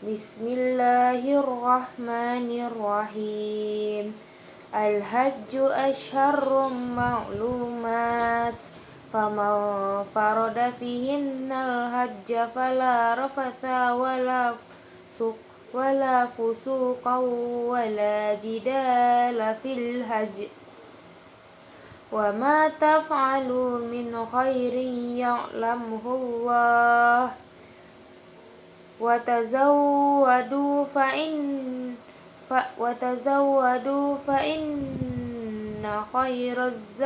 Bismillahirrahmanirrahim. Al-hajju asyharrum ma'lumat. Faman farada fihinnal hajja fala rafatha wala fusuqa wala jidala fil hajj. Wa ma taf'alu min khairin ya'lamhu Allah. Wa tazawwadu fa inna khairaz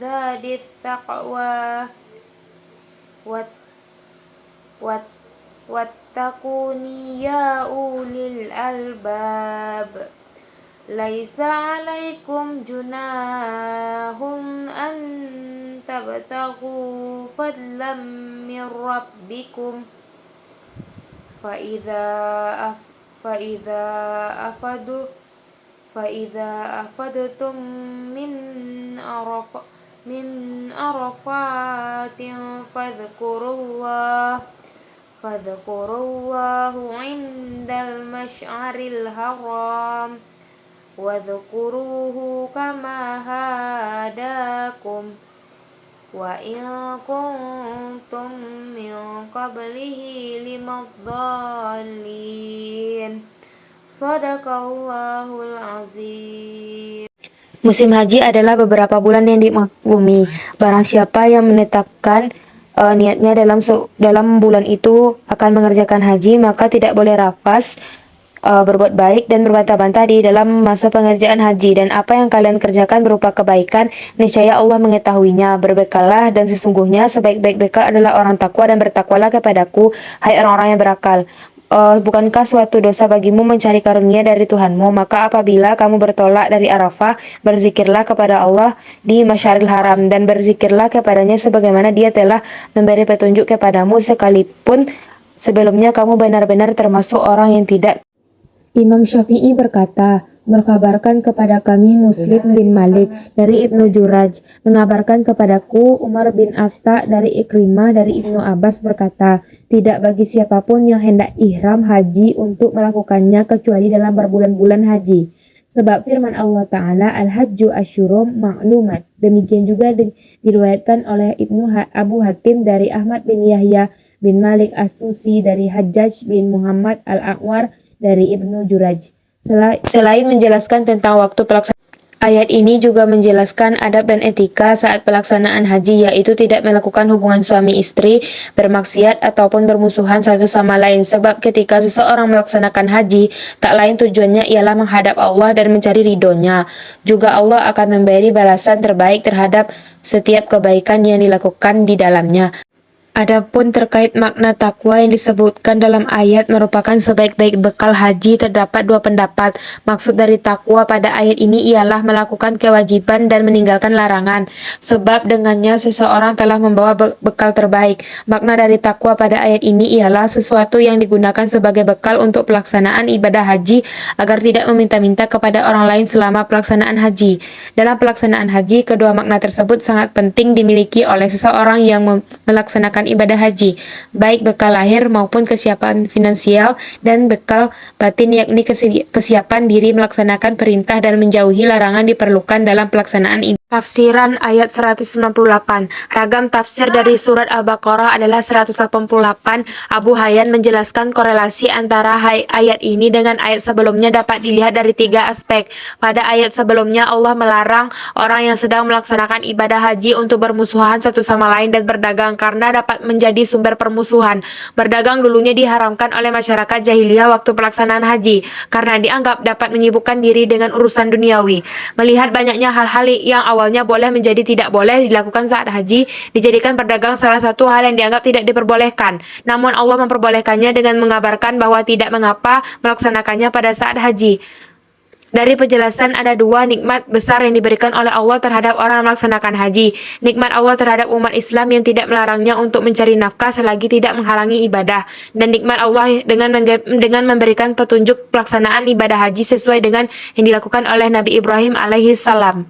zadit taqwa wattaquni ya ulil albab. Laisa alaikum junahun an tabtaghu fadlam min rabbikum فإذا أفضتم من عرفات فاذكروا الله عند المشعر الحرام واذكروه كما هداكم وإن كنتم من قبله لمضالين. Shadaqallahul azim. Musim haji adalah beberapa bulan yang dimaklumi. Barang siapa yang menetapkan niatnya dalam bulan itu akan mengerjakan haji, maka tidak boleh rafas, berbuat baik dan berbantah-bantah di dalam masa pengerjaan haji. Dan apa yang kalian kerjakan berupa kebaikan, niscaya Allah mengetahuinya. Berbekallah, dan sesungguhnya sebaik-baik bekal adalah orang takwa, dan bertakwalah kepadaku, hai orang-orang yang berakal. Bukankah suatu dosa bagimu mencari karunia dari Tuhanmu? Maka apabila kamu bertolak dari Arafah, berzikirlah kepada Allah di Masyaril Haram, dan berzikirlah kepadanya sebagaimana Dia telah memberi petunjuk kepadamu, sekalipun sebelumnya kamu benar-benar termasuk orang yang tidak. Imam Syafi'i berkata, berkabarkan kepada kami Muslim bin Malik dari Ibnu Juraj, mengabarkan kepadaku Umar bin Atta dari Ikrimah dari Ibnu Abbas berkata, tidak bagi siapapun yang hendak ihram haji untuk melakukannya kecuali dalam berbulan-bulan haji. Sebab firman Allah Ta'ala, Al-hajju asyurum ma'lumat. Demikian juga diriwayatkan oleh Abu Hatim dari Ahmad bin Yahya bin Malik As-Susi dari Hajjaj bin Muhammad Al-A'war dari Ibnu Juraj. Selain menjelaskan tentang waktu pelaksanaan, ayat ini juga menjelaskan adab dan etika saat pelaksanaan haji, yaitu tidak melakukan hubungan suami istri, bermaksiat, ataupun bermusuhan satu sama lain. Sebab ketika seseorang melaksanakan haji, tak lain tujuannya ialah menghadap Allah dan mencari ridhonya. Juga Allah akan memberi balasan terbaik terhadap setiap kebaikan yang dilakukan di dalamnya. Adapun terkait makna takwa yang disebutkan dalam ayat merupakan sebaik-baik bekal haji, terdapat dua pendapat. Maksud dari takwa pada ayat ini ialah melakukan kewajiban dan meninggalkan larangan, sebab dengannya seseorang telah membawa bekal terbaik. Makna dari takwa pada ayat ini ialah sesuatu yang digunakan sebagai bekal untuk pelaksanaan ibadah haji, agar tidak meminta-minta kepada orang lain selama pelaksanaan haji. Dalam pelaksanaan haji, kedua makna tersebut sangat penting dimiliki oleh seseorang yang melaksanakan ibadah haji, baik bekal lahir maupun kesiapan finansial, dan bekal batin yakni kesiapan diri melaksanakan perintah dan menjauhi larangan diperlukan dalam pelaksanaan ibadah. Tafsiran ayat 198. Ragam tafsir dari surat Al-Baqarah adalah 188. Abu Hayyan menjelaskan korelasi antara ayat ini dengan ayat sebelumnya dapat dilihat dari tiga aspek. Pada ayat sebelumnya Allah melarang orang yang sedang melaksanakan ibadah haji untuk bermusuhan satu sama lain dan berdagang, karena dapat menjadi sumber permusuhan. Berdagang dulunya diharamkan oleh masyarakat jahiliyah waktu pelaksanaan haji, karena dianggap dapat menyibukkan diri dengan urusan duniawi. Melihat banyaknya hal-hal yang awalnya boleh menjadi tidak boleh dilakukan saat haji, dijadikan berdagang salah satu hal yang dianggap tidak diperbolehkan. Namun Allah memperbolehkannya dengan mengabarkan bahwa tidak mengapa melaksanakannya pada saat haji. Dari penjelasan ada dua nikmat besar yang diberikan oleh Allah terhadap orang yang melaksanakan haji. Nikmat Allah terhadap umat Islam yang tidak melarangnya untuk mencari nafkah selagi tidak menghalangi ibadah, dan nikmat Allah dengan memberikan petunjuk pelaksanaan ibadah haji sesuai dengan yang dilakukan oleh Nabi Ibrahim alaihi salam.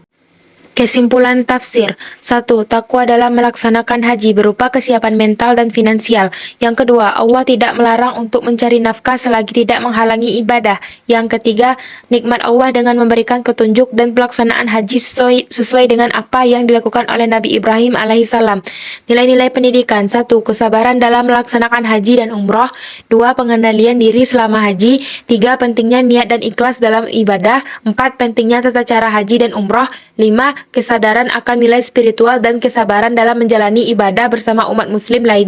Kesimpulan tafsir. 1. Takwa dalam melaksanakan haji berupa kesiapan mental dan finansial. Yang kedua, Allah tidak melarang untuk mencari nafkah selagi tidak menghalangi ibadah. Yang ketiga, nikmat Allah dengan memberikan petunjuk dan pelaksanaan haji sesuai dengan apa yang dilakukan oleh Nabi Ibrahim alaihissalam. Nilai-nilai pendidikan. 1. Kesabaran dalam melaksanakan haji dan umroh. 2. Pengendalian diri selama haji. 3. Pentingnya niat dan ikhlas dalam ibadah. 4. Pentingnya tata cara haji dan umroh. 5. Kesadaran akan nilai spiritual dan kesabaran dalam menjalani ibadah bersama umat muslim lainnya.